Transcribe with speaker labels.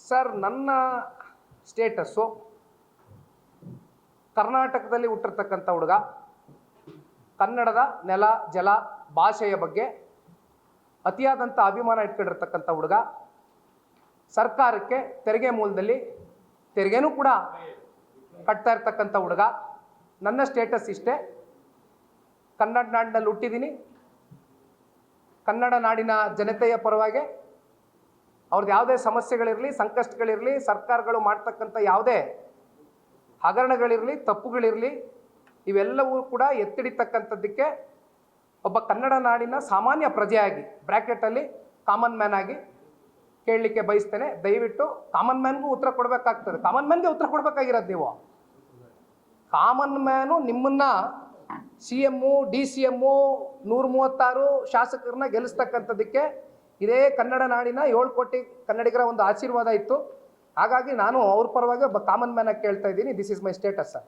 Speaker 1: Sir, ನನ್ನ status ಕರ್ನಾಟಕದಲ್ಲಿ ಹುಟ್ಟಿರ್ತಕ್ಕಂಥ ಹುಡುಗ, ಕನ್ನಡದ ನೆಲ ಜಲ ಭಾಷೆಯ ಬಗ್ಗೆ ಅತಿಯಾದಂಥ ಅಭಿಮಾನ ಇಟ್ಕೊಂಡಿರ್ತಕ್ಕಂಥ ಹುಡುಗ, ಸರ್ಕಾರಕ್ಕೆ ತೆರಿಗೆ ಮೂಲದಲ್ಲಿ ತೆರಿಗೆನೂ ಕೂಡ ಕಟ್ತಾ ಇರ್ತಕ್ಕಂಥ ಹುಡುಗ. ನನ್ನ ಸ್ಟೇಟಸ್ ಇಷ್ಟೇ, ಕನ್ನಡ ನಾಡಿನಲ್ಲಿ ಹುಟ್ಟಿದ್ದೀನಿ, ಕನ್ನಡ ನಾಡಿನ ಜನತೆಯ ಪರವಾಗಿ ಅವ್ರದ್ದು ಯಾವುದೇ ಸಮಸ್ಯೆಗಳಿರಲಿ, ಸಂಕಷ್ಟಗಳಿರಲಿ, ಸರ್ಕಾರಗಳು ಮಾಡ್ತಕ್ಕಂಥ ಯಾವುದೇ ಹಗರಣಗಳಿರಲಿ, ತಪ್ಪುಗಳಿರಲಿ, ಇವೆಲ್ಲವೂ ಕೂಡ ಎತ್ತಿಡಿತಕ್ಕಂಥದ್ದಕ್ಕೆ ಒಬ್ಬ ಕನ್ನಡ ನಾಡಿನ ಸಾಮಾನ್ಯ ಪ್ರಜೆಯಾಗಿ ಬ್ರ್ಯಾಕೆಟಲ್ಲಿ ಕಾಮನ್ ಮ್ಯಾನ್ ಆಗಿ ಕೇಳಲಿಕ್ಕೆ ಬಯಸ್ತೇನೆ. ದಯವಿಟ್ಟು ಕಾಮನ್ ಮ್ಯಾನ್ಗೂ ಉತ್ತರ ಕೊಡಬೇಕಾಗ್ತದೆ. ಕಾಮನ್ ಮ್ಯಾನ್ಗೆ ಉತ್ತರ ಕೊಡಬೇಕಾಗಿರೋದು ನೀವು. ಕಾಮನ್ ಮ್ಯಾನು ನಿಮ್ಮನ್ನ CM, DCM 136 ಶಾಸಕರನ್ನ ಗೆಲ್ಲಿಸ್ತಕ್ಕಂಥದ್ದಕ್ಕೆ ಇದೇ ಕನ್ನಡ ನಾಡಿನ 7 ಕೋಟಿ ಕನ್ನಡಿಗರ ಒಂದು ಆಶೀರ್ವಾದ ಇತ್ತು. ಹಾಗಾಗಿ ನಾನು ಅವ್ರ ಪರವಾಗಿ ಒಬ್ಬ ಕಾಮನ್ ಮ್ಯಾನ್ ಆಗಿ ಕೇಳ್ತಾ ಇದ್ದೀನಿ. This is my status sir.